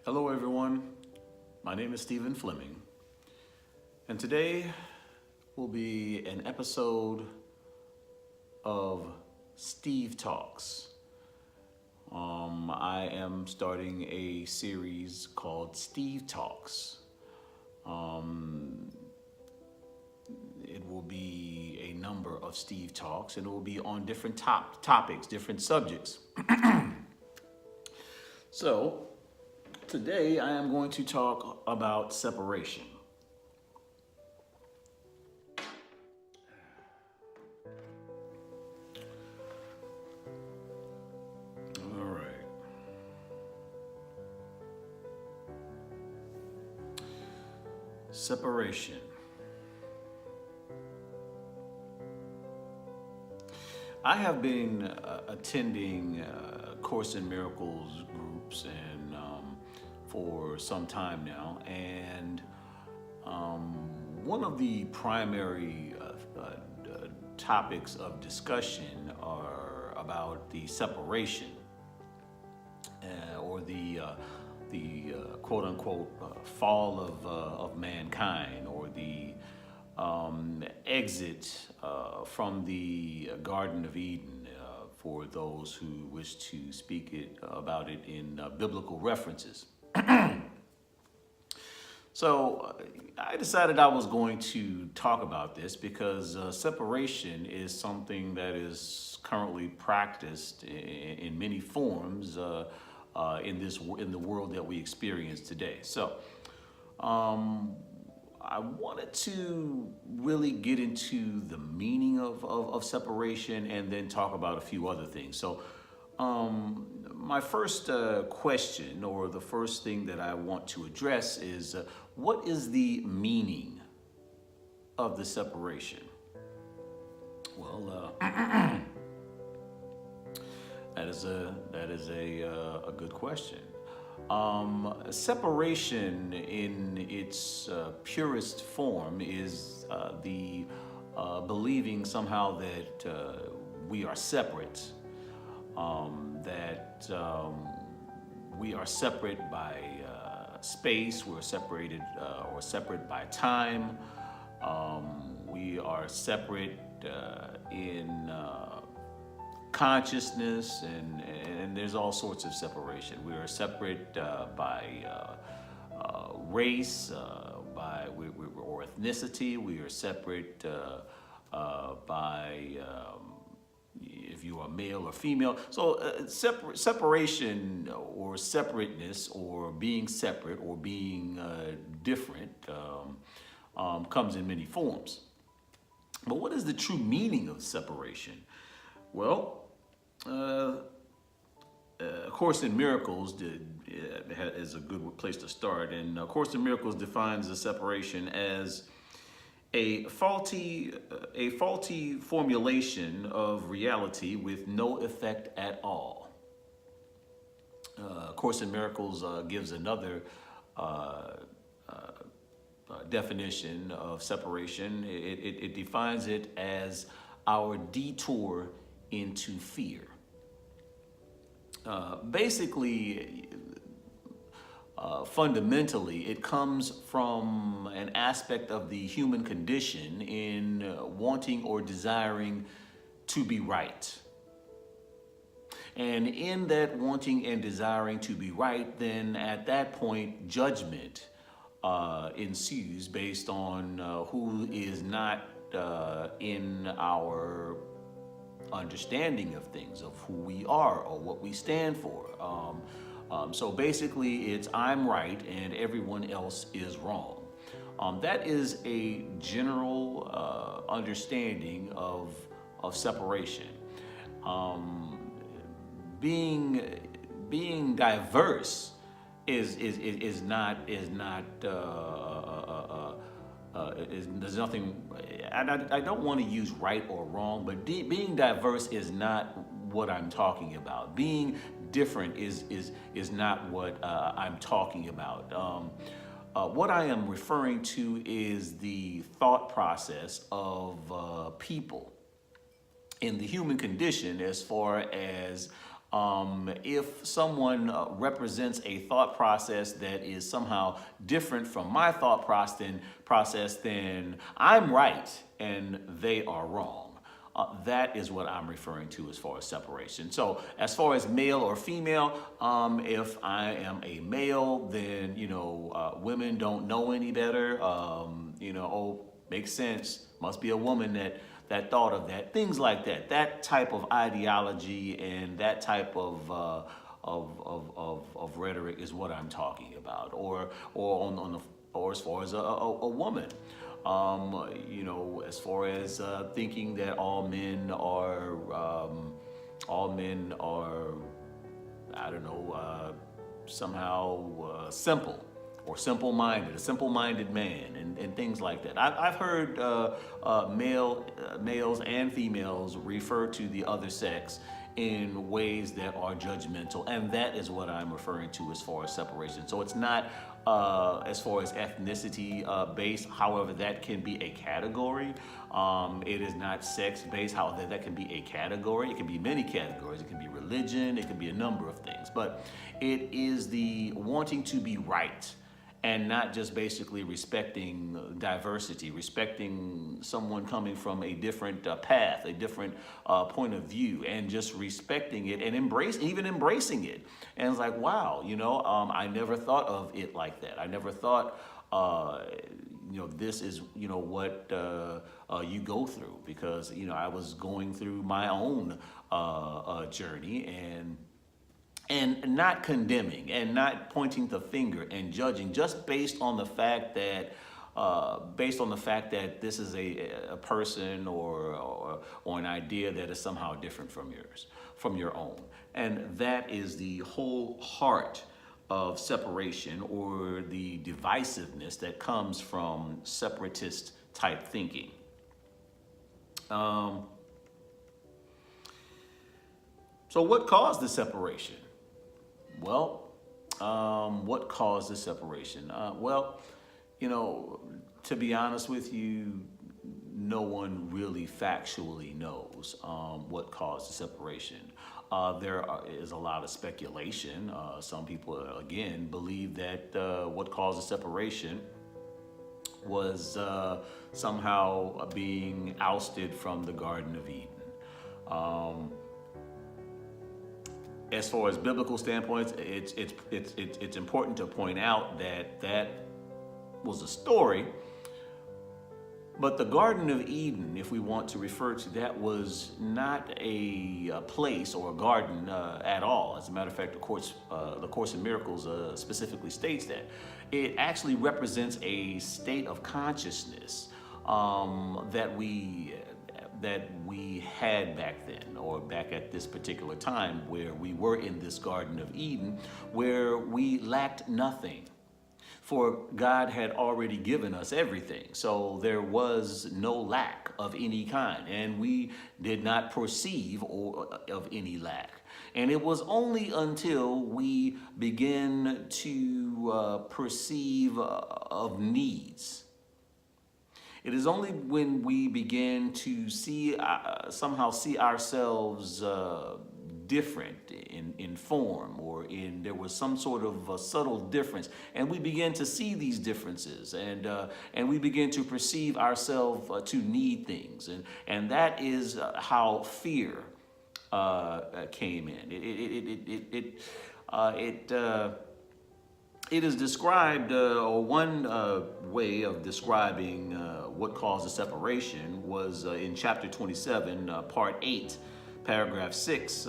Hello, everyone. My name is Stephen Fleming, and today will be an episode of Steve Talks. I am starting a series called Steve Talks. It will be a number of Steve Talks, and it will be on different topics, different subjects. So, today I am going to talk about separation. All right. Separation. I have been attending Course in Miracles groups and for some time now, and one of the primary topics of discussion are about the separation or the quote unquote fall of mankind, or the exit from the Garden of Eden, for those who wish to speak about it in biblical references. So I decided I was going to talk about this because separation is something that is currently practiced in many forms in the world that we experience today. So I wanted to really get into the meaning of separation and then talk about a few other things. So my first question, or the first thing that I want to address, is what is the meaning of the separation? Well, that is a good question. Separation in its purest form is the believing somehow that we are separate, that we are separate by space, we're separated or separate by time, we are separate in consciousness, and there's all sorts of separation. We are separate by race, or ethnicity. We are separate by if you are male or female. So separation or separateness, or being separate, or being different comes in many forms. But what is the true meaning of separation? Well, A Course in Miracles is a good place to start. And A Course in Miracles defines the separation as a faulty formulation of reality with no effect at all. A Course in Miracles gives another definition of separation. It defines it as our detour into fear. Fundamentally, it comes from an aspect of the human condition in wanting or desiring to be right. And in that wanting and desiring to be right, then at that point, judgment ensues based on who is not in our understanding of things, of who we are or what we stand for. So basically, it's I'm right and everyone else is wrong. That is a general understanding of separation. Being diverse is not there's nothing. I don't want to use right or wrong, but being diverse is not what I'm talking about. Being different is not what I'm talking about. What I am referring to is the thought process of people in the human condition, as far as If someone represents a thought process that is somehow different from my thought process, then I'm right and they are wrong. That is what I'm referring to as far as separation. So as far as male or female, if I am a male, then, women don't know any better. Oh, makes sense. Must be a woman that thought of that. Things like that. That type of ideology and that type of rhetoric is what I'm talking about. Or as far as a woman. As far as thinking that all men are, I don't know, somehow simple or simple-minded, a simple-minded man, and things like that. I've heard males and females refer to the other sex in ways that are judgmental, and that is what I'm referring to as far as separation. So it's not as far as ethnicity based, however, that can be a category. It is not sex based, however, that can be a category. It can be many categories. It can be religion, it can be a number of things, but it is the wanting to be right and not just basically respecting diversity, respecting someone coming from a different path, a different point of view, and just respecting it and embracing it. And it's like, wow, I never thought of it like that. I never thought, this is, what you go through, because, I was going through my own journey, and not condemning and not pointing the finger and judging just based on the fact that this is a person or an idea that is somehow different from your own. And that is the whole heart of separation, or the divisiveness that comes from separatist type thinking. So what caused the separation? Well, what caused the separation? To be honest with you, no one really factually knows what caused the separation. There is a lot of speculation. Some people, again, believe that what caused the separation was somehow being ousted from the Garden of Eden. As far as biblical standpoints, it's important to point out that was a story, but the Garden of Eden, if we want to refer to that, was not a place or a garden at all. As a matter of fact, the Course in Miracles specifically states that it actually represents a state of consciousness that we had back then, or back at this particular time, where we were in this Garden of Eden, where we lacked nothing. For God had already given us everything. So there was no lack of any kind, and we did not perceive of any lack. And it was only until we begin to perceive of needs. It is only when we begin to somehow see ourselves different in form, or there was some sort of subtle difference, and we begin to see these differences, and we begin to perceive ourselves to need things, and that is how fear came in. It is described, or one way of describing what caused the separation was in chapter 27, part 8, paragraph 6,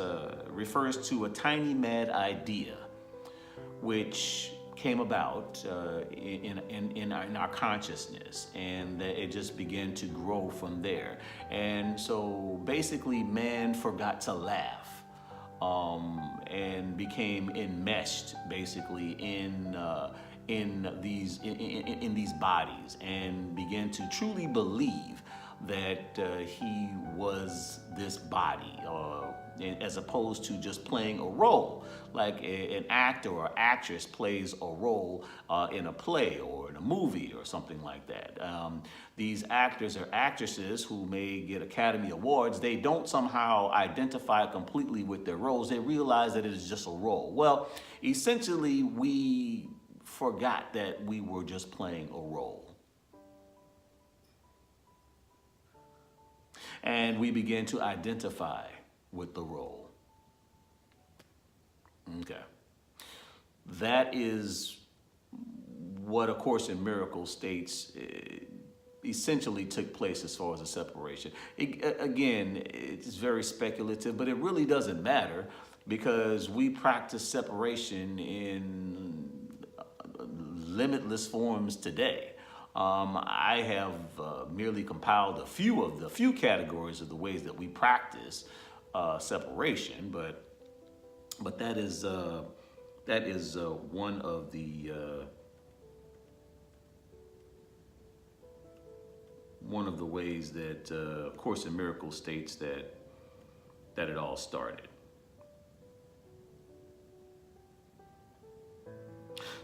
refers to a tiny mad idea which came about in our consciousness, and it just began to grow from there. And so basically man forgot to laugh. And became enmeshed basically in these bodies, and began to truly believe that he was this body, as opposed to just playing a role, like an actor or actress plays a role in a play or in a movie or something like that. These actors or actresses who may get Academy Awards, they don't somehow identify completely with their roles. They realize that it is just a role. Well, essentially, we forgot that we were just playing a role. And we begin to identify with the role. Okay. That is what A Course in Miracles states essentially took place as far as a separation. Again, it's very speculative, but it really doesn't matter because we practice separation in limitless forms today. I have merely compiled a few categories of the ways that we practice separation, but that is one of the ways that Course in Miracles states that it all started.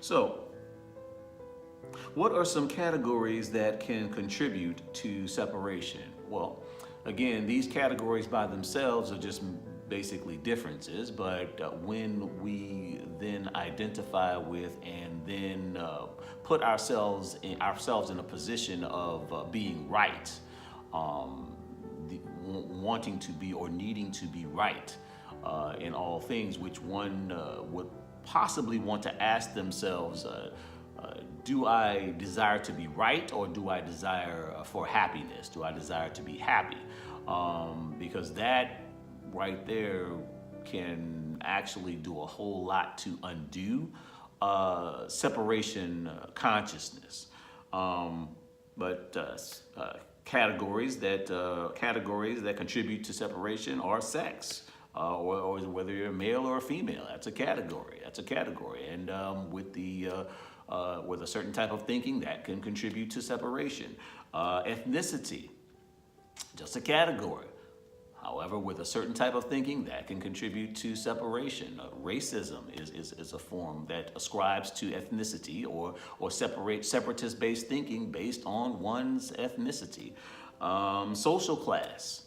So, what are some categories that can contribute to separation? Well, again, these categories by themselves are just basically differences, but when we then identify with and then put ourselves in a position of being right, wanting to be or needing to be right in all things, which one would possibly want to ask themselves, do I desire to be right or do I desire for happiness? Do I desire to be happy? Because that right there can actually do a whole lot to undo separation consciousness. Categories that contribute to separation are sex. Or whether you're a male or a female, that's a category. And with a certain type of thinking, that can contribute to separation. Ethnicity, just a category. However, with a certain type of thinking, that can contribute to separation. Racism is a form that ascribes to ethnicity or separatist-based thinking based on one's ethnicity. Social class.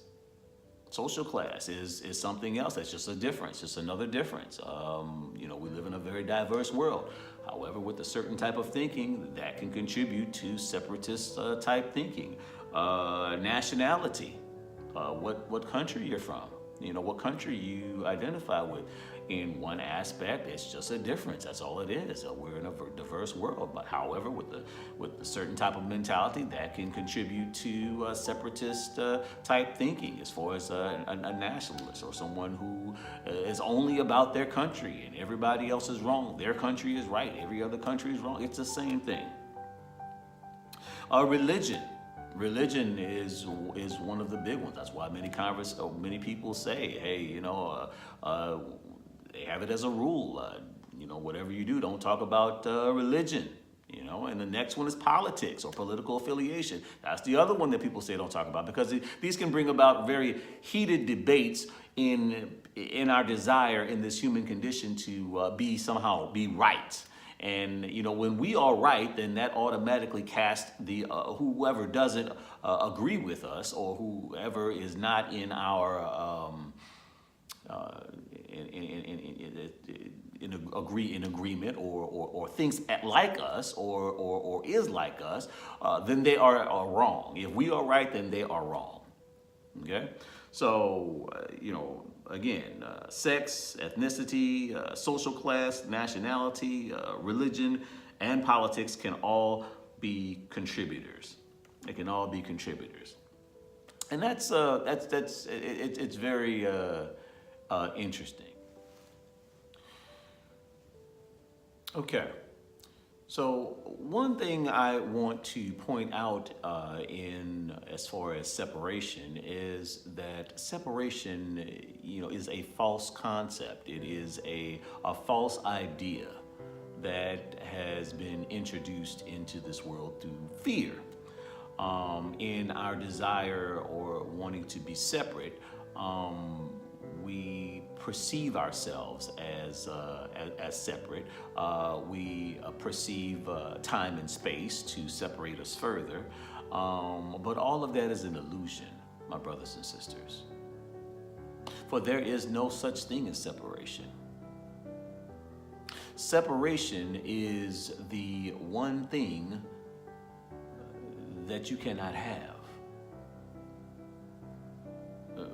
Social class is something else. That's just a difference, just another difference. We live in a very diverse world. However, with a certain type of thinking, that can contribute to separatist type thinking. Nationality, what country you're from, what country you identify with. In one aspect, it's just a difference. That's all it is. We're in a diverse world. But however, with a certain type of mentality, that can contribute to separatist type thinking as far as a nationalist or someone who is only about their country and everybody else is wrong. Their country is right. Every other country is wrong. It's the same thing. Religion. Religion is one of the big ones. That's why many people say, hey, they have it as a rule. Whatever you do, don't talk about religion. And the next one is politics or political affiliation. That's the other one that people say don't talk about because these can bring about very heated debates in our desire in this human condition to be right. And when we are right, then that automatically casts the whoever doesn't agree with us or whoever is not in our in agreement or thinks like us or is like us, then they are wrong. If we are right, then they are wrong. Okay, so again, sex, ethnicity, social class, nationality, religion, and politics can all be contributors. They can all be contributors, and it's very interesting. Okay, so one thing I want to point out in as far as separation is that separation, is a false concept. It is a false idea that has been introduced into this world through fear. in our desire or wanting to be separate, we perceive ourselves as separate. We perceive time and space to separate us further. But all of that is an illusion, my brothers and sisters. For there is no such thing as separation. Separation is the one thing that you cannot have.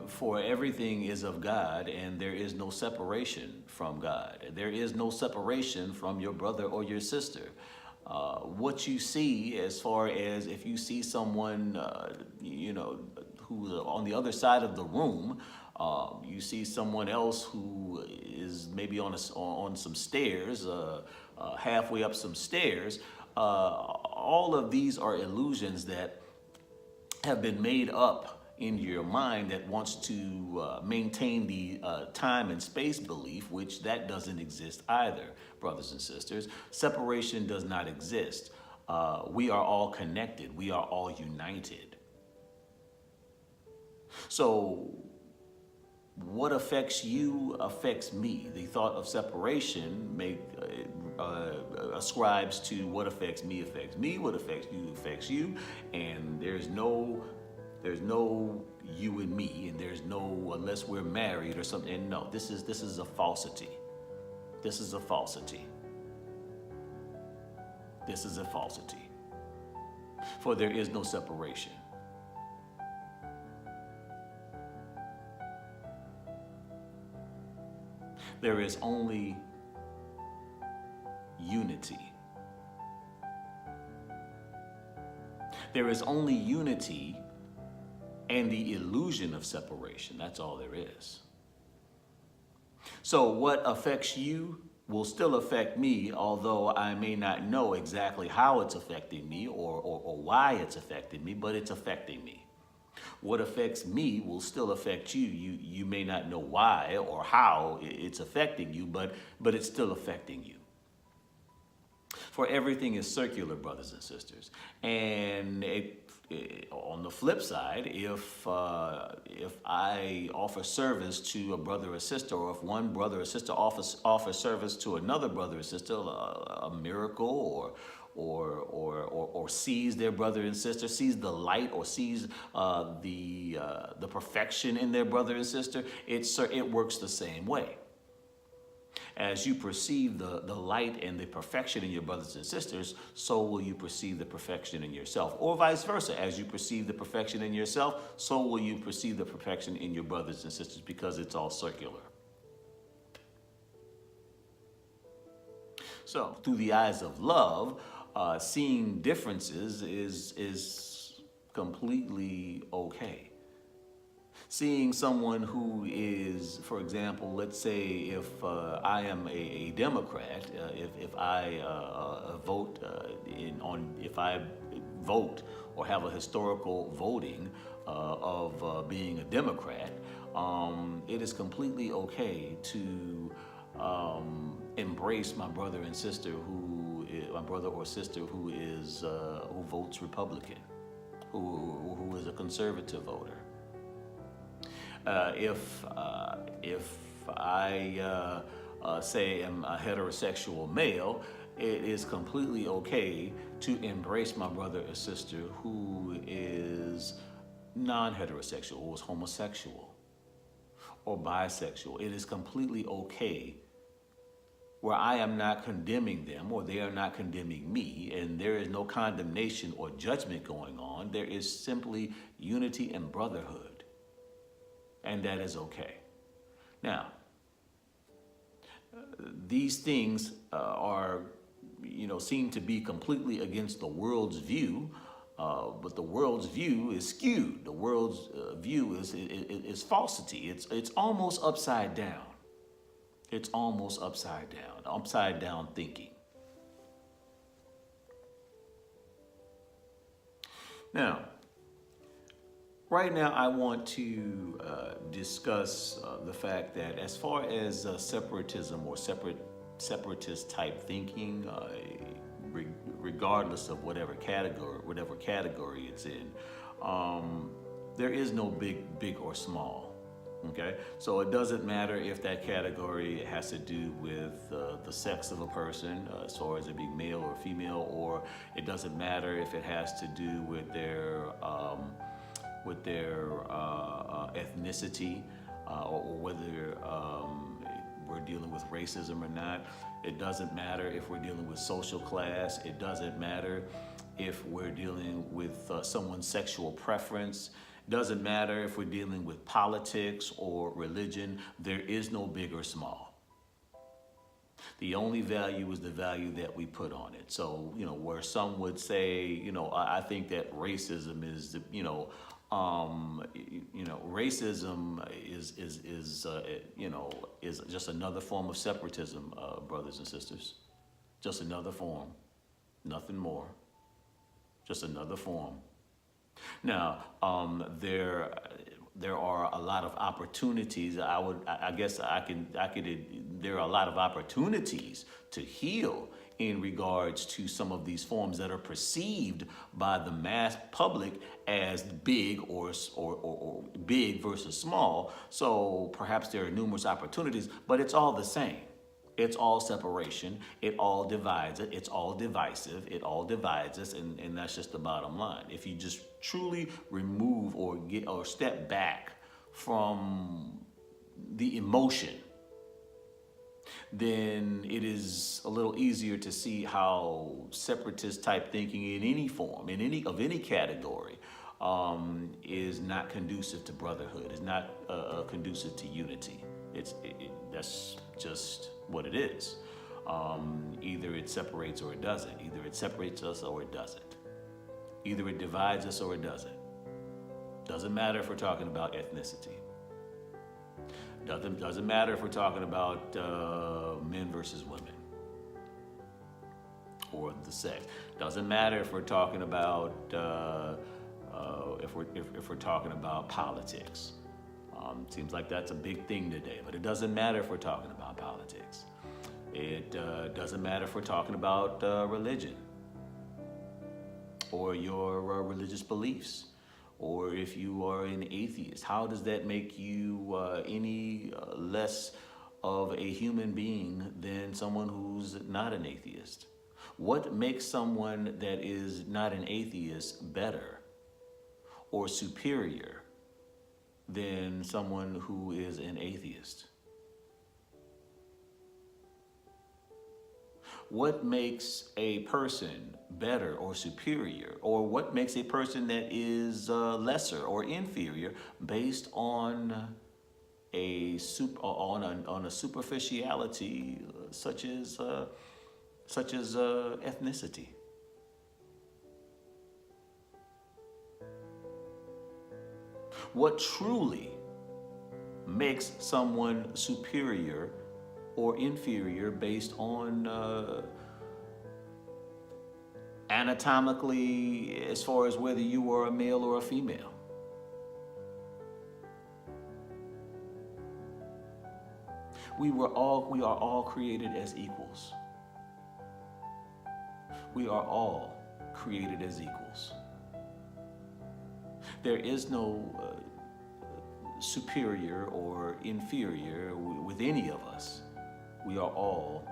For everything is of God, and there is no separation from God. There is no separation from your brother or your sister. What you see, as far as if you see someone, who's on the other side of the room, you see someone else who is maybe on some stairs, halfway up some stairs. All of these are illusions that have been made up in your mind that wants to maintain the time and space belief, which that doesn't exist either, brothers and sisters. Separation does not exist. We are all connected. We are all united. So what affects you affects me. The thought of separation ascribes to what affects me, what affects you, and there's no you and me, and there's no unless we're married or something. And no, this is a falsity. This is a falsity. This is a falsity. For there is no separation. There is only unity. There is only unity and the illusion of separation. That's all there is. So what affects you will still affect me, although I may not know exactly how it's affecting me or why it's affecting me, but it's affecting me. What affects me will still affect you. You may not know why or how it's affecting you, but it's still affecting you. For everything is circular, brothers and sisters. And on the flip side, if I offer service to a brother or sister, or if one brother or sister offers service to another brother or sister, a miracle or sees their brother and sister, sees the light, or sees the perfection in their brother and sister, it works the same way. As you perceive the light and the perfection in your brothers and sisters, so will you perceive the perfection in yourself. Or vice versa. As you perceive the perfection in yourself, so will you perceive the perfection in your brothers and sisters, because it's all circular. So, through the eyes of love, seeing differences is completely okay. Seeing someone who is, for example, let's say if I am a Democrat, if I vote or have a historical voting of being a Democrat, it is completely okay to embrace my brother and sister my brother or sister who votes Republican, who is a conservative voter. If I say am a heterosexual male, it is completely okay to embrace my brother or sister who is non-heterosexual, or is homosexual or bisexual. It is completely okay, where I am not condemning them or they are not condemning me, and there is no condemnation or judgment going on. There is simply unity and brotherhood. And that is okay. Now, these things seem to be completely against the world's view, but the world's view is skewed. The world's view is falsity. It's almost upside down. It's almost upside down thinking. Now, right now, I want to discuss the fact that as far as separatism or separatist type thinking regardless of whatever category it's in. There is no big or small. Okay, so it doesn't matter if that category has to do with the sex of a person, as far as it being male or female, or it doesn't matter if it has to do with their ethnicity, or whether we're dealing with racism or not. It doesn't matter if we're dealing with social class. It doesn't matter if we're dealing with someone's sexual preference. Doesn't matter if we're dealing with politics or religion. There is no big or small. The only value is the value that we put on it. So, where some would say, I think that racism is, racism is just another form of separatism, brothers and sisters. Just another form, nothing more. Just another form. Now, there are a lot of opportunities. There are a lot of opportunities to heal in regards to some of these forms that are perceived by the mass public as big or big versus small. So perhaps there are numerous opportunities, but it's all the same. It's all separation. It all divides it. It's all divisive. It all divides us, and that's just the bottom line. If you just truly remove or step back from the emotion, then it is a little easier to see how separatist type thinking in any form, of any category, is not conducive to brotherhood. Is not conducive to unity. That's just what it is. Either it separates or it doesn't. Either it separates us or it doesn't. Either it divides us or it doesn't. Doesn't matter if we're talking about ethnicity. Doesn't matter if we're talking about men versus women or the sex. Doesn't matter if we're talking about if we're talking about politics. Seems like that's a big thing today, but it doesn't matter if we're talking about politics. It doesn't matter if we're talking about religion or your religious beliefs, or if you are an atheist. How does that make you any less of a human being than someone who's not an atheist? What makes someone that is not an atheist better or superior than someone who is an atheist? What makes a person better or superior, or what makes a person that is lesser or inferior based on a superficiality such as ethnicity? What truly makes someone superior or inferior based on anatomically, as far as whether you are a male or a female? We are all created as equals. We are all created as equals. There is no superior or inferior with any of us. We are all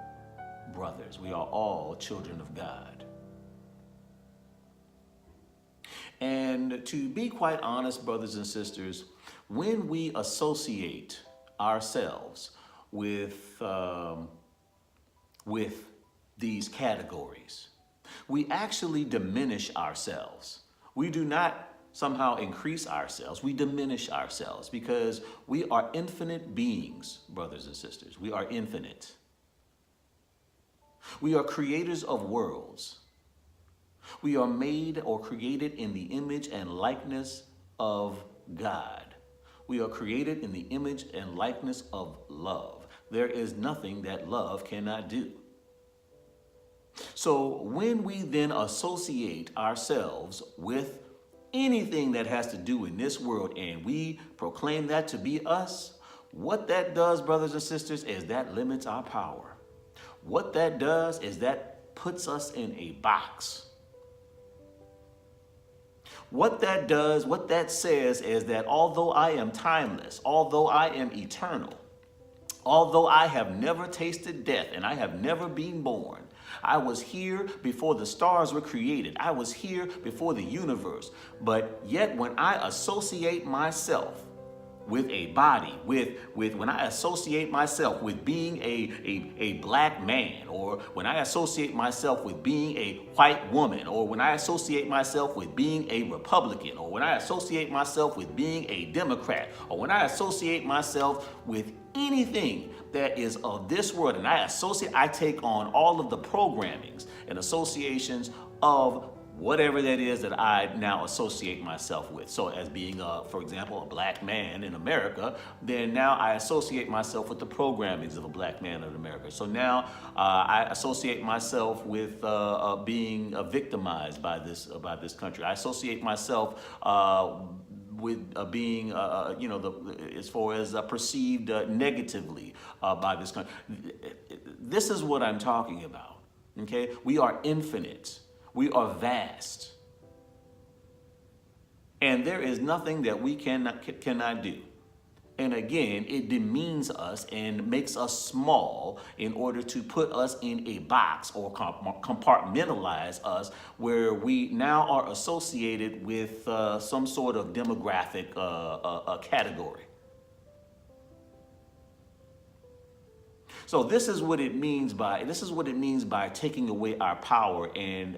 brothers. We are all children of God. And to be quite honest, brothers and sisters, when we associate ourselves with these categories, we actually diminish ourselves. We do not somehow increase ourselves. We diminish ourselves because we are infinite beings, brothers and sisters. We are infinite. We are creators of worlds. We are made or created in the image and likeness of God. We are created in the image and likeness of love. There is nothing that love cannot do. So when we then associate ourselves with anything that has to do in this world and we proclaim that to be us, what that does, brothers and sisters, is that limits our power. What that does is that puts us in a box. What that does, what that says is that although I am timeless, although I am eternal, although I have never tasted death and I have never been born, I was here before the stars were created. I was here before the universe. But yet when I associate myself with a body, with when I associate myself with being a black man, or when I associate myself with being a white woman, or when I associate myself with being a Republican, or when I associate myself with being a Democrat, or when I associate myself with anything that is of this world, and I take on all of the programmings and associations of whatever that is that I now associate myself with. So as being, for example, a black man in America, then now I associate myself with the programmings of a black man in America. So now I associate myself with being victimized by this country. I associate myself with being, as far as perceived negatively by this country. This is what I'm talking about, okay? We are infinite. We are vast. And there is nothing that we cannot do. And again, it demeans us and makes us small in order to put us in a box or compartmentalize us, where we now are associated with some sort of demographic category. So this is what it means by taking away our power and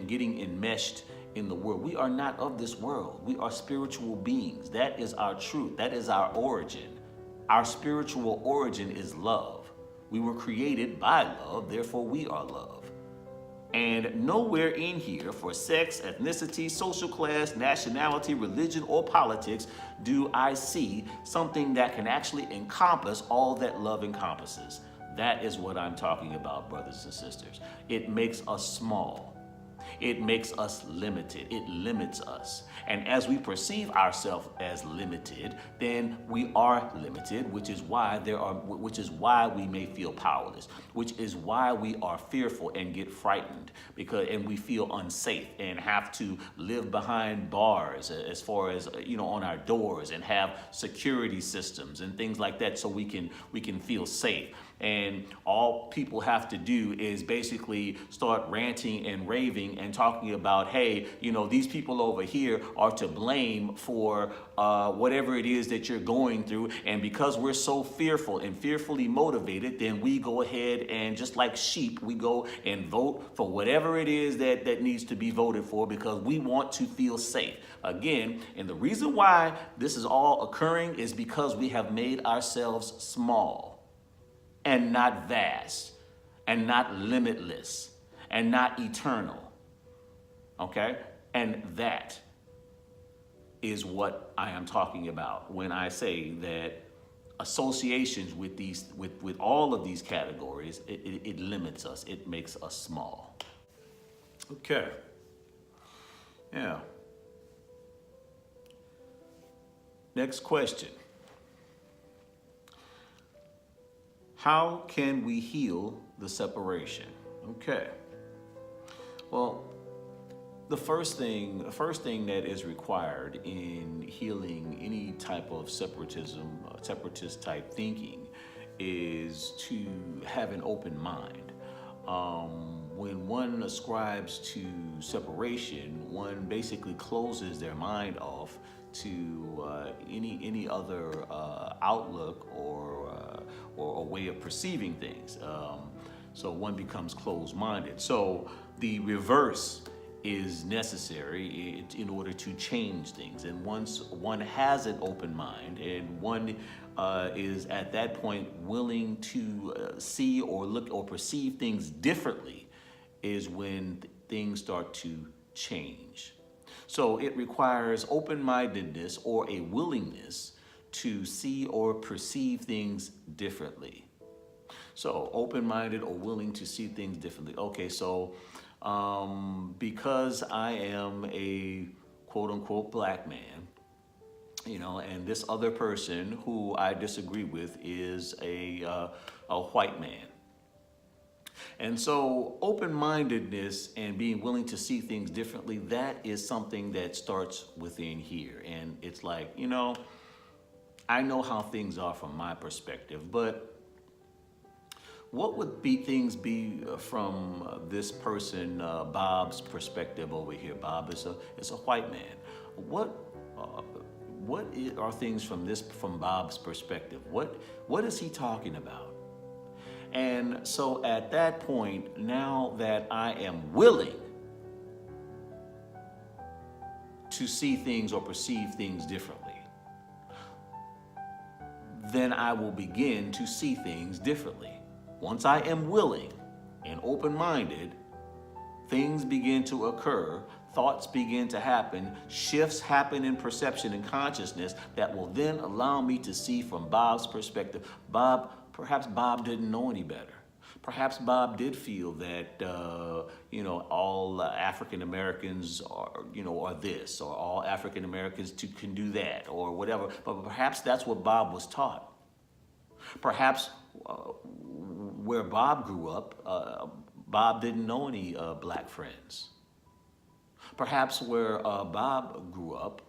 getting enmeshed in the world. We are not of this world. We are spiritual beings. That is our truth. That is our origin. Our spiritual origin is love. We were created by love, therefore we are love. And nowhere in here for sex, ethnicity, social class, nationality, religion, or politics do I see something that can actually encompass all that love encompasses. That is what I'm talking about, brothers and sisters. It makes us small. It makes us limited. It limits us. And as we perceive ourselves as limited, then we are limited, which is why we may feel powerless, which is why we are fearful and get frightened, and we feel unsafe and have to live behind bars as far as on our doors, and have security systems and things like that so we can feel safe. And all people have to do is basically start ranting and raving and talking about, hey, these people over here are to blame for whatever it is that you're going through. And because we're so fearful and fearfully motivated, then we go ahead and, just like sheep, we go and vote for whatever it is that needs to be voted for, because we want to feel safe. Again, and the reason why this is all occurring is because we have made ourselves small, and not vast, and not limitless, and not eternal, okay? And that is what I am talking about when I say that associations with all of these categories, it limits us, it makes us small. Okay, yeah. Next question. How can we heal the separation? Okay. Well, the first thing that is required in healing any type of separatism, separatist type thinking, is to have an open mind. When one ascribes to separation, one basically closes their mind off to any other outlook or a way of perceiving things. So one becomes closed-minded. So the reverse is necessary in order to change things. And once one has an open mind and one is at that point willing to see or look or perceive things differently, is when things start to change. So it requires open-mindedness or a willingness to see or perceive things differently. So open-minded or willing to see things differently. Okay, so because I am a quote-unquote black man, and this other person who I disagree with is a white man. And so open-mindedness and being willing to see things differently, that is something that starts within here. And it's like, I know how things are from my perspective, but what would be things be from this person, Bob's perspective over here? Bob is a white man. What are things from Bob's perspective? What is he talking about? And so at that point, now that I am willing to see things or perceive things differently, then I will begin to see things differently. Once I am willing and open-minded, things begin to occur, thoughts begin to happen, shifts happen in perception and consciousness that will then allow me to see from Bob's perspective. Perhaps Bob didn't know any better. Perhaps Bob did feel that, all African Americans are this, or all African Americans can do that, or whatever. But perhaps that's what Bob was taught. Perhaps where Bob grew up, Bob didn't know any black friends. Perhaps where Bob grew up,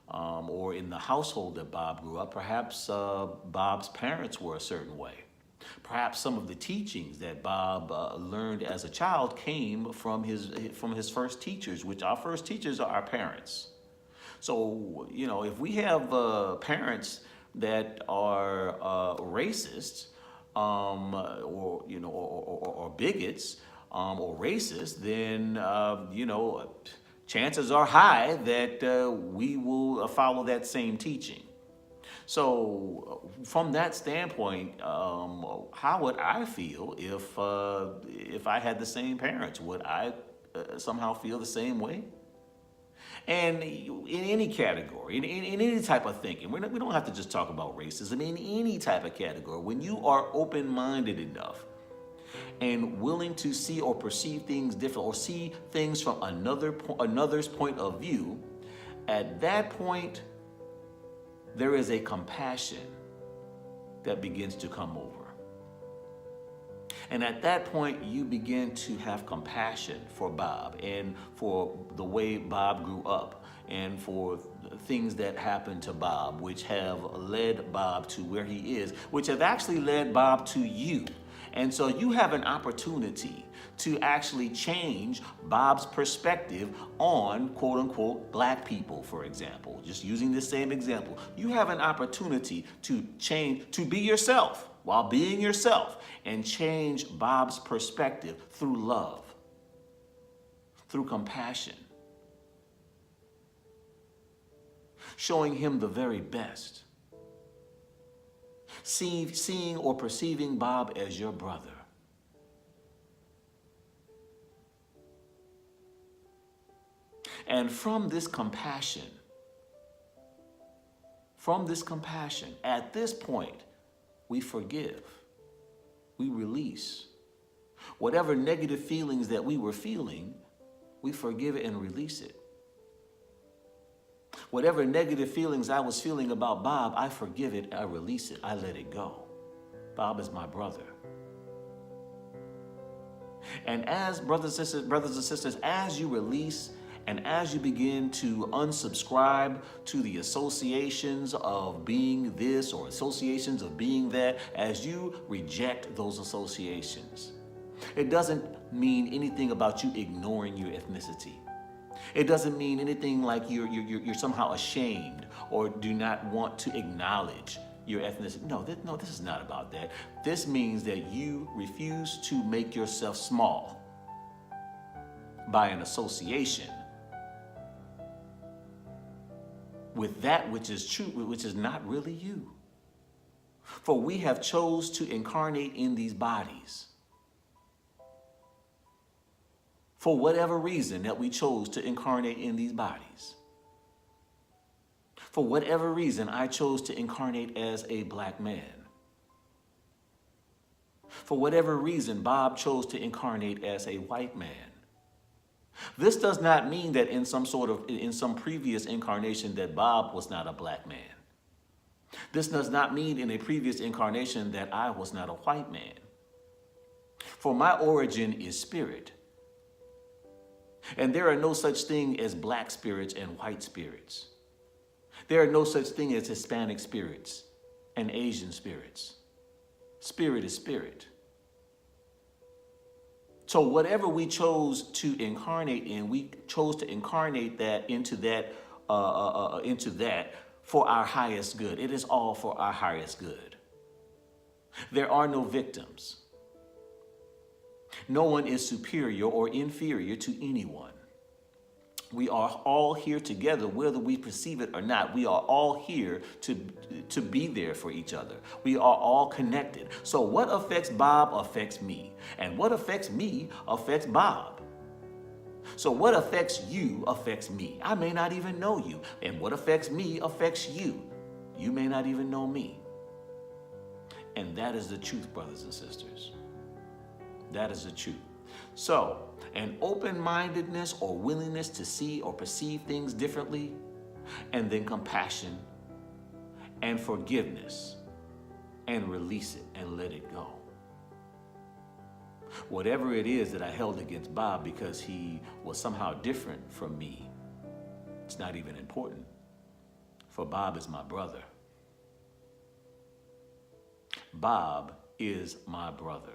or in the household that Bob grew up, perhaps Bob's parents were a certain way. Perhaps some of the teachings that Bob learned as a child came from his first teachers, which our first teachers are our parents. So, if we have parents that are racists, or bigots, or racist, then, chances are high that we will follow that same teaching. So from that standpoint, how would I feel if I had the same parents? Would I somehow feel the same way? And in any category, in any type of thinking, we don't have to just talk about racism. In any type of category, when you are open-minded enough and willing to see or perceive things different, or see things from another's point of view, at that point, there is a compassion that begins to come over. And at that point, you begin to have compassion for Bob and for the way Bob grew up and for things that happened to Bob, which have led Bob to where he is, which have actually led Bob to you. And so you have an opportunity to actually change Bob's perspective on, quote unquote, black people, for example. Just using the same example. You have an opportunity to change, to be yourself while being yourself, and change Bob's perspective through love, through compassion, showing him the very best. Seeing or perceiving Bob as your brother. And from this compassion, at this point, we forgive, we release. Whatever negative feelings that we were feeling, we forgive it and release it. Whatever negative feelings I was feeling about Bob, I forgive it, I release it, I let it go. Bob is my brother. And as brothers and sisters, as you release and as you begin to unsubscribe to the associations of being this or associations of being that, as you reject those associations, it doesn't mean anything about you ignoring your ethnicity. It doesn't mean anything like you're somehow ashamed or do not want to acknowledge your ethnicity. No, this is not about that. This means that you refuse to make yourself small by an association with that which is true, which is not really you. For we have chose to incarnate in these bodies. For whatever reason that we chose to incarnate in these bodies. For whatever reason I chose to incarnate as a black man. For whatever reason Bob chose to incarnate as a white man. This does not mean that in some previous incarnation that Bob was not a black man. This does not mean in a previous incarnation that I was not a white man. For my origin is spirit. And there are no such thing as black spirits and white spirits. There are no such thing as Hispanic spirits and Asian spirits. Spirit is spirit. So whatever we chose to incarnate in, we chose to incarnate that into that for our highest good. It is all for our highest good. There are no victims. No one is superior or inferior to anyone. We are all here together, whether we perceive it or not. We are all here to be there for each other. We are all connected. So what affects Bob affects me. And what affects me affects Bob. So what affects you affects me. I may not even know you. And what affects me affects you. You may not even know me. And that is the truth, brothers and sisters. That is the truth. So, an open-mindedness or willingness to see or perceive things differently, and then compassion and forgiveness, and release it and let it go. Whatever it is that I held against Bob because he was somehow different from me, it's not even important. For Bob is my brother. Bob is my brother.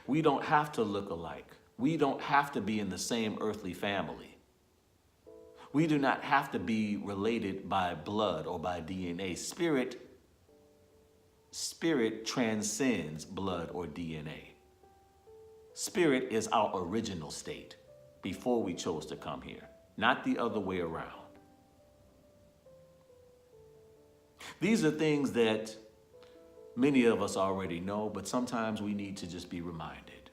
We don't have to look alike. We don't have to be in the same earthly family. We do not have to be related by blood or by DNA. Spirit transcends blood or DNA. Spirit is our original state before we chose to come here, not the other way around. These are things that many of us already know, but sometimes we need to just be reminded.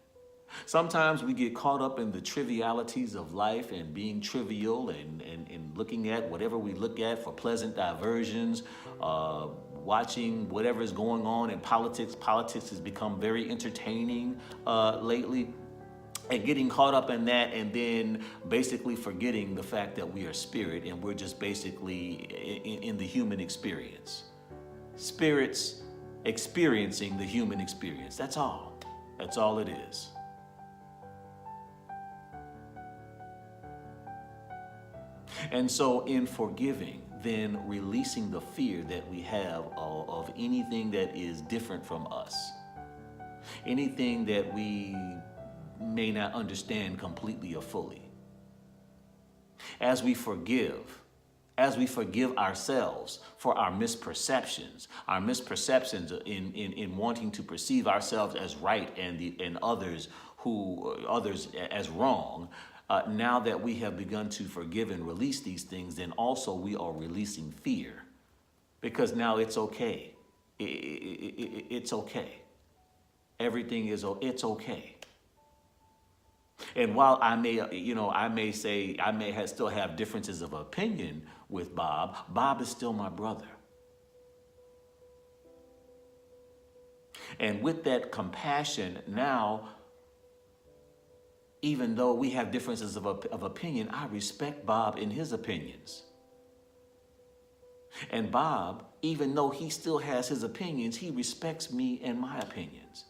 Sometimes we get caught up in the trivialities of life and being trivial and looking at whatever we look at for pleasant diversions, watching whatever is going on in politics. Politics has become very entertaining lately. And getting caught up in that and then basically forgetting the fact that we are spirit and we're just basically in the human experience. Spirits experiencing the human experience. That's all. That's all it is. And so in forgiving, then releasing the fear that we have of anything that is different from us, anything that we may not understand completely or fully. As we forgive ourselves for our misperceptions in wanting to perceive ourselves as right and others as wrong. Now that we have begun to forgive and release these things, then also we are releasing fear, because now it's okay. It's okay. Everything is it's okay. And while I may still have differences of opinion with Bob, Bob is still my brother. And with that compassion, now, even though we have differences of opinion, I respect Bob in his opinions. And Bob, even though he still has his opinions, he respects me and my opinions.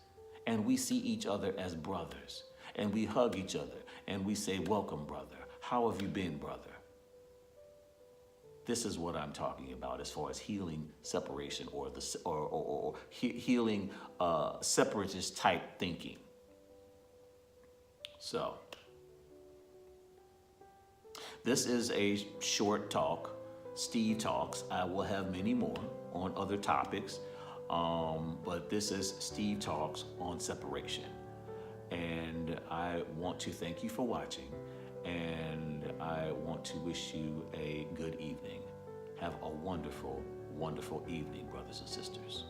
And we see each other as brothers. And we hug each other and we say, welcome, brother. How have you been, brother? This is what I'm talking about as far as healing separation or healing separatist type thinking. So, this is a short talk, Steve Talks. I will have many more on other topics, but this is Steve Talks on separation. And I want to thank you for watching, and I want to wish you a good evening. Have a wonderful, wonderful evening, brothers and sisters.